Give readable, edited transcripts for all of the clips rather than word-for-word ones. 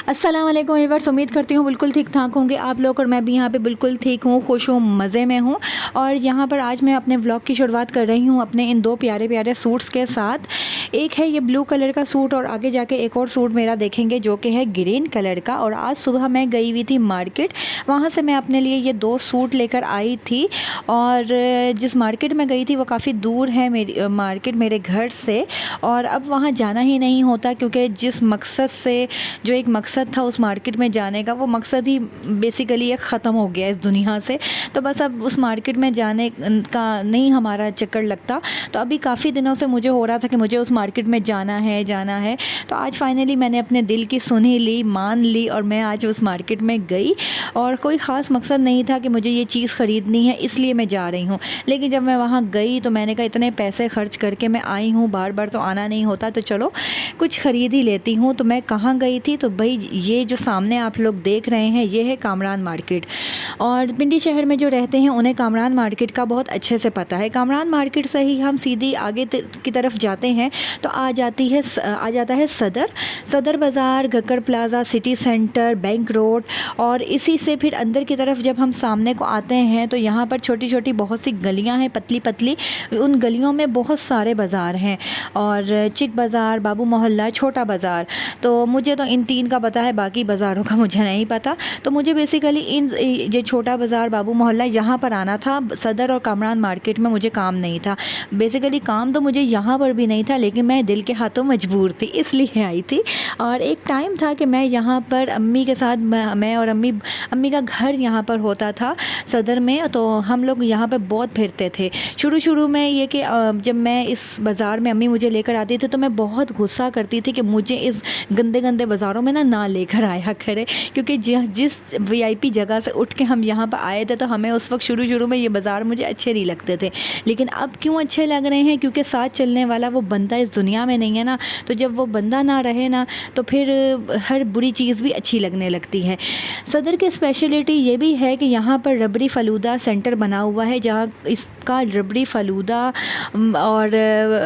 अस्सलाम वालेकुम व्यूअर्स, उम्मीद करती हूँ बिल्कुल ठीक ठाक होंगे आप लोग और मैं भी यहाँ पे बिल्कुल ठीक हूँ, खुश हूँ, मज़े में हूँ। और यहाँ पर आज मैं अपने व्लॉग की शुरुआत कर रही हूँ अपने इन दो प्यारे प्यारे सूट्स के साथ। एक है ये ब्लू कलर का सूट और आगे जाके एक और सूट मेरा देखेंगे जो कि है ग्रीन कलर का। और आज सुबह मैं गई हुई थी मार्केट, वहाँ से मैं अपने लिए ये दो सूट लेकर आई थी। और जिस मार्केट में गई थी वो काफ़ी दूर है मेरी मार्केट मेरे घर से, और अब वहाँ जाना ही नहीं होता क्योंकि जिस मकसद से जो एक मकसद था उस मार्केट में जाने का, वो मकसद ही बेसिकली एक ख़त्म हो गया इस दुनिया से। तो बस अब उस मार्केट में जाने का नहीं हमारा चक्कर लगता। तो अभी काफ़ी दिनों से मुझे हो रहा था कि मुझे उस मार्केट में जाना है। तो आज फाइनली मैंने अपने दिल की सुनी ली, मान ली और मैं आज उस मार्केट में गई। और कोई ख़ास मकसद नहीं था कि मुझे ये चीज़ ख़रीदनी है इसलिए मैं जा रही हूँ, लेकिन जब मैं वहाँ गई तो मैंने कहा इतने पैसे खर्च करके मैं आई हूँ, बार बार तो आना नहीं होता, तो चलो कुछ ख़रीद ही लेती हूँ। तो मैं कहाँ गई थी, तो भाई ये जो सामने आप लोग देख रहे हैं ये है कामरान मार्केट। और पिंडी शहर में जो रहते हैं उन्हें कामरान मार्केट का बहुत अच्छे से पता है। कामरान मार्केट से ही हम सीधी आगे की तरफ जाते हैं तो आ जाता है Sadar Bazaar, Gakhar plaza, city centre, bank road. और इसी से फिर अंदर की तरफ जब हम सामने को आते हैं तो यहाँ पर छोटी छोटी बहुत सी गलियाँ हैं, पतली पतली। उन गलियों में बहुत सारे बाज़ार हैं, और चिक बाज़ार, बाबू मोहल्ला, छोटा बाज़ार। तो मुझे तो इन तीन का पता है, बाकी बाज़ारों का मुझे नहीं पता। तो मुझे बेसिकली इन ये छोटा बाज़ार, बाबू मोहल्ला, यहाँ पर आना था। सदर और कामरान मार्केट में मुझे काम नहीं था। बेसिकली काम तो मुझे यहाँ पर भी नहीं था, लेकिन मैं दिल के हाथों मजबूर थी इसलिए आई थी। और एक टाइम था कि मैं यहाँ पर अम्मी के साथ, मैं और अम्मी का घर यहाँ पर होता था सदर में, तो हम लोग यहाँ पर बहुत फिरते थे। शुरू में ये कि जब मैं इस बाज़ार में अम्मी मुझे लेकर आती थी तो मैं बहुत गुस्सा करती थी कि मुझे इस गंदे गंदे बाज़ारों में ना लेकर आया करे, क्योंकि जिस वीआईपी जगह से उठ के हम यहाँ पर आए थे तो हमें उस वक्त शुरू में ये बाज़ार मुझे अच्छे नहीं लगते थे। लेकिन अब क्यों अच्छे लग रहे हैं, क्योंकि साथ चलने वाला वो बंदा इस दुनिया में नहीं है ना। तो जब वो बंदा ना रहे ना तो फिर हर बुरी चीज़ भी अच्छी लगने लगती है। सदर की स्पेशलिटी ये भी है कि यहाँ पर रबड़ी फ़लूदा सेंटर बना हुआ है, जहाँ इसका रबड़ी फ़लूदा और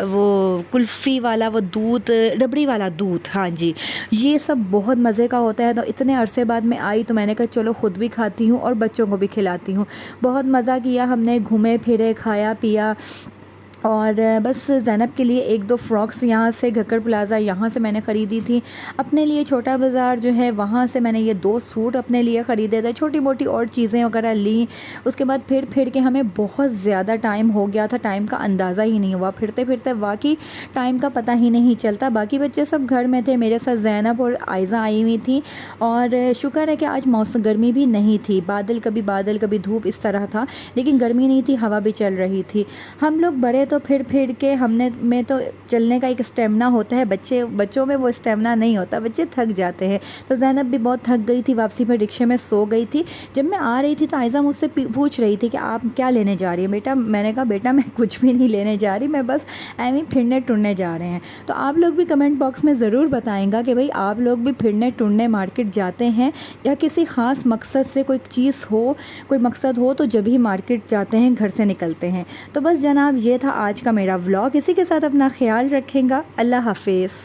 वो कुल्फ़ी वाला वो दूध, रबड़ी वाला दूध, हाँ जी, ये सब बहुत मज़े का होता है। तो इतने अरसे बाद में आई तो मैंने कहा चलो ख़ुद भी खाती हूँ और बच्चों को भी खिलाती हूँ। बहुत मज़ा किया हमने, घूमे फिरे, खाया पिया। और बस ज़ैनब के लिए एक दो फ्रॉक्स यहाँ से गकर प्लाज़ा यहाँ से मैंने ख़रीदी थी। अपने लिए छोटा बाज़ार जो है वहाँ से मैंने ये दो सूट अपने लिए ख़रीदे थे, छोटी मोटी और चीज़ें वगैरह ली। उसके बाद फिर के हमें बहुत ज़्यादा टाइम हो गया था, टाइम का अंदाज़ा ही नहीं हुआ। फिरते फिरते वाकई टाइम का पता ही नहीं चलता। बाकी बच्चे सब घर में थे, मेरे साथ ज़ैनब और आयज़ा आई हुई थी। और शुक्र है कि आज मौसम गर्मी भी नहीं थी, बादल कभी धूप इस तरह था, लेकिन गर्मी नहीं थी, हवा भी चल रही थी। हम लोग बड़े तो फिर के हमने में तो चलने का एक स्टेमिना होता है, बच्चों में वो स्टेमिना नहीं होता, बच्चे थक जाते हैं। तो ज़ैनब भी बहुत थक गई थी, वापसी पर रिक्शे में सो गई थी। जब मैं आ रही थी तो आयज़ा मुझसे पूछ रही थी कि आप क्या लेने जा रही हैं बेटा। मैंने कहा बेटा मैं कुछ भी नहीं लेने जा रही, मैं बस ऐਵੇਂ फिरने टुरने जा रहे हैं। तो आप लोग भी कमेंट बॉक्स में ज़रूर बताएंगा कि भाई आप लोग भी फिरने टुरने मार्केट जाते हैं या किसी ख़ास मकसद से कोई चीज़ हो, कोई मकसद हो तो जब ही मार्केट जाते हैं, घर से निकलते हैं। तो बस जनाब ये था आज का मेरा व्लॉग। इसी के साथ अपना ख्याल रखेंगे। अल्लाह हाफिज़।